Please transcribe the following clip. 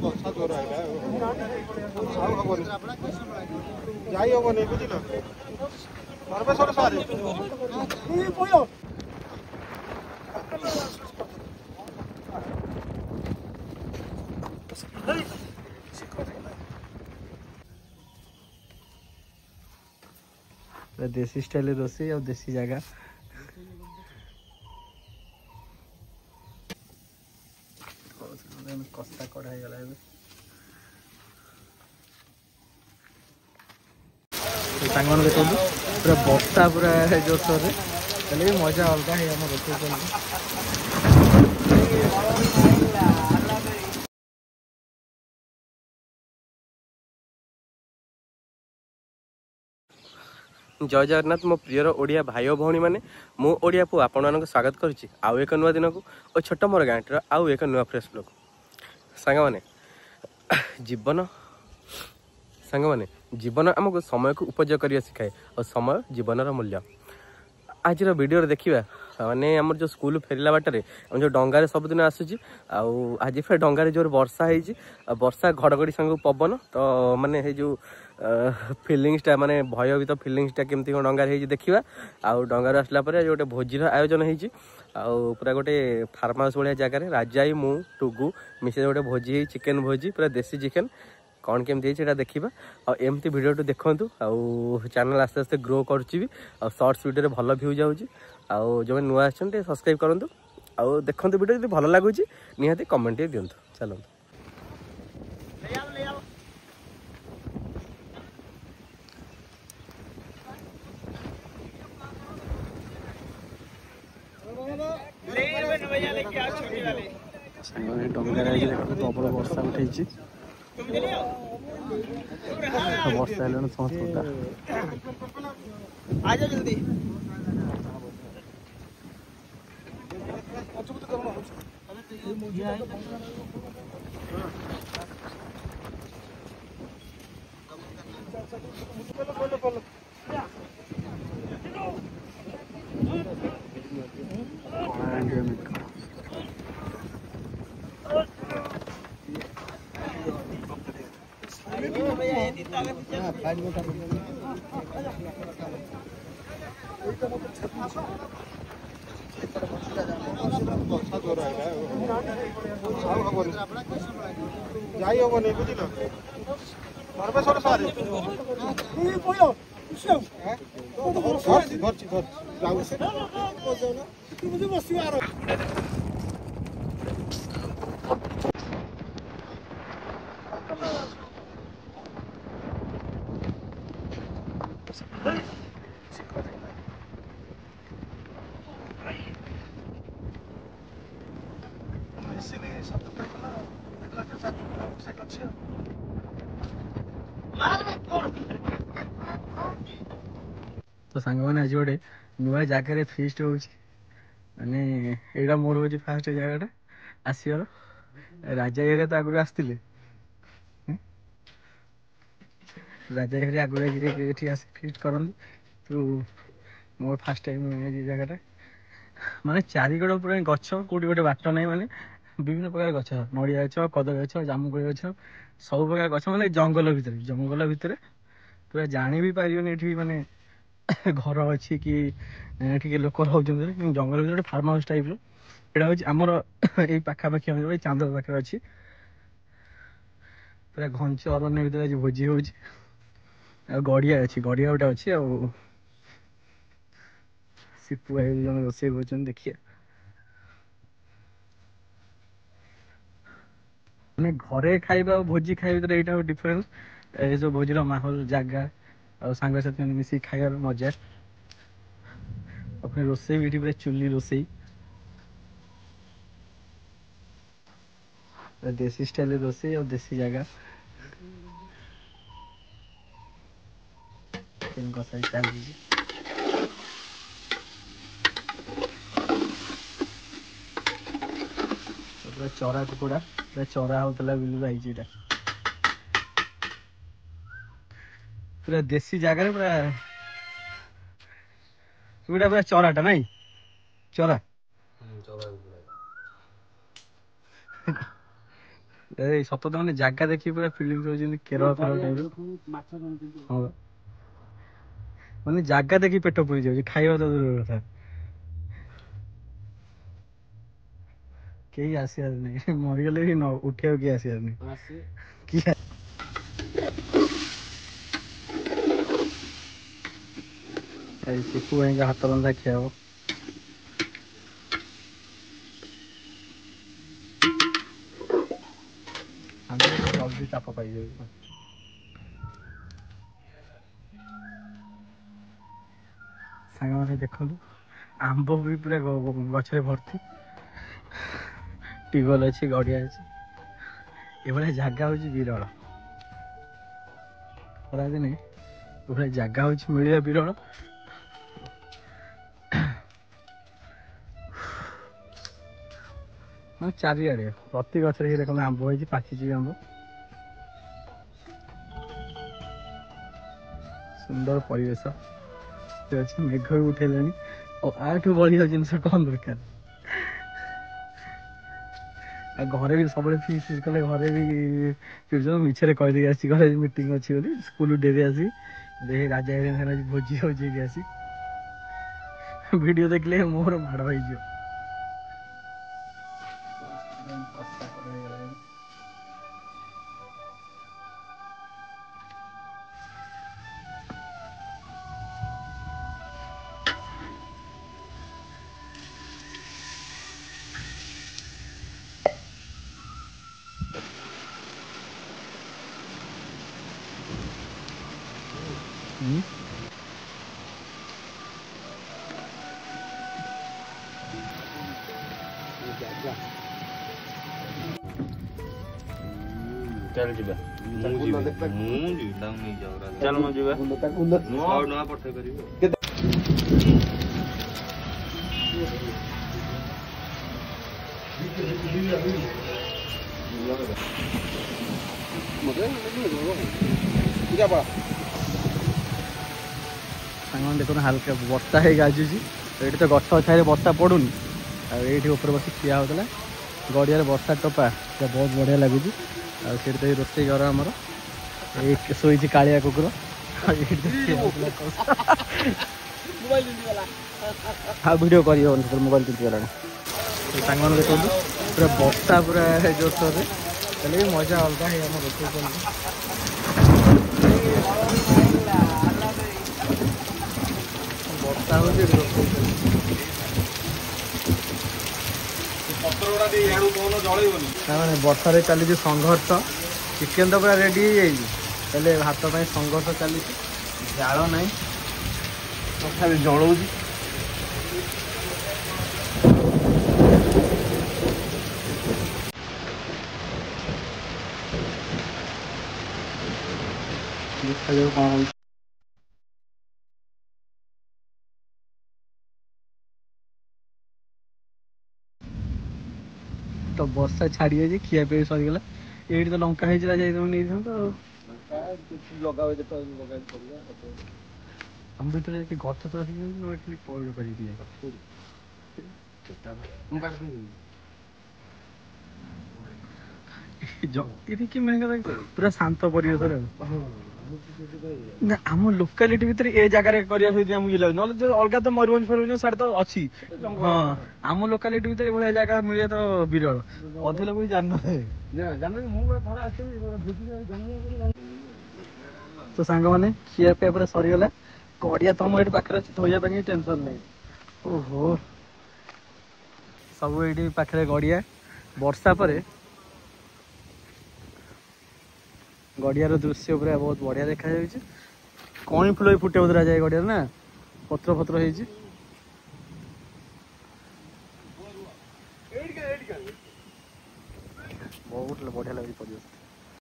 ବର୍ଷା ଜୋର ଆଇଲା ଆଉ ହବନି ଯାଇ ହବନି ବୁଝିଲ ସର୍ବେଶ୍ୱର ସାରେ देसी स्टाइल रोषे और देसी जगह कस्ता कढ़ाई गला सांग मान देखो पूरा बर्षा पूरा जोरसोर चलिए मजा अलग है आम रोषे चलती जय जगन्नाथ मो प्रियर ओडिया भाई भौणी मैंने मु ओडिया पु आपण मानक स्वागत करुच्ची आउ एक नुआ दिन को और छोट मोर गाँटर आउ एक नुआ फ्रेश ब्लॉग सांग मैंने जीवन आमको समय को उपयोग करने शिखाए और समय जीवन मूल्य आज वीडियो देखा माने आम जो स्कूल फेरला बाटर आम जो डंगार सबुदिन आसूँ आज फिर डंगार जोर वर्षा वर्षा घड़घड़ी संग पवन तो माने जो फिलिंगसटा माने भयभीत फिलिंगसटा केमती कौन डंगार देखा आउ डंगार आसला गोटे भोजीर आयोजन होती पूरा गोटे फार्म हाउस भाया जगह राजाई मु टुगु मिसे गोटे भोजी चिकेन भोजी पूरा देसी चिकेन कौन केमती है देखा आमती भिडियो देखु चैनल आस्ते आस्ते ग्रो करुच्ची आ शॉर्ट्स वीडियो भल व्यू जाऊँगी जो नुआ आते सब्सक्राइब करूँ आउ देखो वीडियो जो भल लगुच निहाती कमेंट दिंतु चलो डंगार प्रबल वर्षा उठे वर्षा हेल्ला समस्त जल्दी ବର୍ଷା ଜୋର ଆଇଲା ଆଉ ହବନି ଯାଇ ହବନି ବୁଝିଲ ସର୍ବେଶ୍ୱର ସାରେ ଧରଛି ବସିବ ଆର तो सांग मैंने आज गोटे नुआ जगार फिस्ट हो मोर हूँ फास्ट जगह आसर राजा जगह तो आगुरी आसते राजा जगह आगुरी फिस्ट करते तो मोर फास्ट टाइम जगह माने चारिगड़ पूरा गच कौटी गोटे बाट ना माने विभिन्न प्रकार गच नड़िया गच कदली गच जामुकोली गच सब प्रकार गच माने जंगल भितर पूरा जानी भी पारे माने घर अच्छी कि लोक रोच जंगल भर फार्म हाउस टाइप रहा हूँ आमर ये पाखापाखि चांद पाखे अच्छी पूरा घंच अरण्य भर आज भोजी हो गड़िया अच्छी गड़िया गोटे अच्छी सीपू भाई जन रोसे कर देखिए मैंने घरे खाଇବା भोजी खाଇବା भर यहाँ डिफरेन्स ये जो भोजीर माहौल जगह और सांग साथी मिसिक खाइबार मजा अपने रोसे भी पूरा चुली रोसे देसी स्टाइल रोसे और देसी जगह पूरा चरा कुकुड़ा पूरा चरा होता बिलू आई पूरा देसी जगह पूरा पूरा पूरा चराटा नहीं चरा ଏଇ ସତ ମାନେ ଜାଗା ଦେଖି ପୁରା ଫିଲିଙ୍ଗ ହଉଛି କେରଳ ଫେରଳ ଟାଇପ। ହଁ ମାନେ ଜାଗା ଦେଖି ପେଟ ପୁରି ଯାଉଛି, ଖାଇବା ତ ଦୂର କଥା। କେହି ଆସିବାର ନାହିଁ, ମରିଗଲେ ବି ଉଠିବାକୁ କେହି ଆସିବାର ନାହିଁ। କିଏ ଏଇ ଶିପୁ ଭାଇଙ୍କ ହାତ ରନ୍ଧା ଖିଆ ହବ। ଆମେ ଜଲ୍ଦି ଚାପ ପାଇଯାଉ। ସାଙ୍ଗମାନେ ଦେଖନ୍ତୁ ଆମ୍ବ ବି ପୁରା ଗଛରେ ଭର୍ତ୍ତି, ଟ୍ୟୁବୱେଲ୍ ଅଛି, ଗଡ଼ିଆ ଅଛି। ଏଭଳିଆ ଜାଗା ହଉଛି ବିରଳ। ଖରାଦିନେ ଏଭଳିଆ ଜାଗା ହଉଛି ମିଳିବା ବିରଳ। ମାନେ ଚାରିଆଡେ ପ୍ରତି ଗଛରେ ହିଁ ଦେଖନ୍ତୁ ଆମ୍ବ ହେଇଛି, ପାଚିଛି ବି ଆମ୍ବ। ସୁନ୍ଦର ପରିବେଶ ଅଛି, ମେଘ ବି ଉଠେଇଲାଣି। ଆଉ ଆଠୁ ବଢିଆ ଜିନିଷ କଣ ଦରକାର। ଆଉ ଘରେ ବି ସବୁବେଳେ ଫିସ୍ କଲେ ଘରେ ବି ମିଛରେ କହିଦେଇକି ଆସିଛି ଘରେ ମିଟିଂ ଅଛି ବୋଲି, ସ୍କୁଲ ଡେରି ଆସି ରାଜା ଭୋଜି ହଉଛି ଏଠି ଆସି। ଭିଡିଓ ଦେଖିଲେ ମୋର ମାଡ ହେଇଯିବ। ଚାଲ ଯିବା। ଚାଲୁନ ଯିବା। ନୂଆ ପଠେଇ ପାରିବ। ସାଙ୍ଗମାନେ ଦେଖୁନ ହାଲକା ବର୍ଷା ହେଇ ଗାଜୁଛି। ଏଇଠି ତ ଗଛ ଛାଇରେ ବର୍ଷା ପଡୁନି, ଆଉ ଏଇଠି ଉପରେ ବସି ଠିଆ ହଉଥିଲା ଗଡ଼ିଆରେ ବର୍ଷା ଟୋପା, ବହୁତ ବଢ଼ିଆ ଲାଗୁଛି। ଆଉ ସେଇଠି ତ ଏଇ ରୋଷେଇ ଘର ଆମର, ଏଇ ଶୋଇଛି କାଳିଆ କୁକୁର। ଆଉ ଭିଡ଼ିଓ କରିହେବନି, ସେତେବେଳେ ମୋବାଇଲ ତିନ୍ତିଗଲାଣି। ସାଙ୍ଗମାନେ ଦେଖନ୍ତୁ ପୁରା ବର୍ଷା ପୁରା ଜୋରସୋରରେ, ହେଲେ ବି ମଜା ଅଲଗା ହେଇ ଆମ ରୋଷେଇ ଚାଲିଛି। ବର୍ଷା ହଉଛି, ରୋଷେଇ ଚାଲିଛି। ମାନେ ବର୍ଷାରେ ଚାଲିଛି ସଂଘର୍ଷ। ଚିକେନ ତ ପୁରା ରେଡି ହେଇଯାଇଛି, ହେଲେ ଭାତ ପାଇଁ ସଂଘର୍ଷ ଚାଲିଛି। ଜାଳ ନାହିଁ, ତଥାପି ଜଳଉଛି। ଦେଖାଯାଉ କଣ ହଉଛି। ତ ବର୍ଷା ଛାଡି ଯାଇଛି, ଖିଆ ପିଆ ସରିଗଲା। ଏଇଠି ତ ଲଙ୍କା ହେଇଥିଲା, ଯାଇଥାନ୍ତ ନେଇଥାନ୍ତ ଆଉ। ଆମ ଭିତରେ ଗଛ ତ ପଇଡ଼ କରିକି ପୁରା ଶାନ୍ତ ପରିବେଶରେ। ନା ଆମ ଲୋକାଲିଟି ଭିତରେ ଏ ଜାଗାରେ କରିବା ସହିତ ଆମକୁ ଇଏ ଲାଗୁଛି, ନହେଲେ ଅଲଗା ତ ମୟୂରଭଞ୍ଜ ଫୟୂରଭଞ୍ଜ ସାଡେ ତ ଅଛି। ହଁ, ଆମ ଲୋକାଲିଟି ଭିତରେ ଏଭଳିଆ ଜାଗା ମିଳିବା ତ ବିରଳ। ଅଧେ ଲୋକ ବି ଜାଣିନଥାଏ। ତ ସାଙ୍ଗମାନେ ଖିଆ ପିଆ ପୁରା ସରିଗଲା। ଗଡିଆ ତମ ଏଠି ପାଖରେ ଅଛି, ଧୋଇବା ପାଇଁ ଟେନସନ ନାହିଁ। ଓହୋ, ସବୁ ଏଇଠି ପାଖରେ ଗଡିଆ। ବର୍ଷା ପରେ ଗଡିଆର ଦୃଶ୍ୟ ପୁରା ବହୁତ ବଢିଆ ଦେଖାଯାଉଛି। କଇଁ ଫୁଲ ବି ଫୁଟେ ବୋଧେ ରାଜା ଏ ଗଡିଆରେ, ନା ପତ୍ର ଫତ୍ର ହେଇଛି। ବହୁତ ବଢିଆ ଲାଗୁଛି ପରିବେଶ।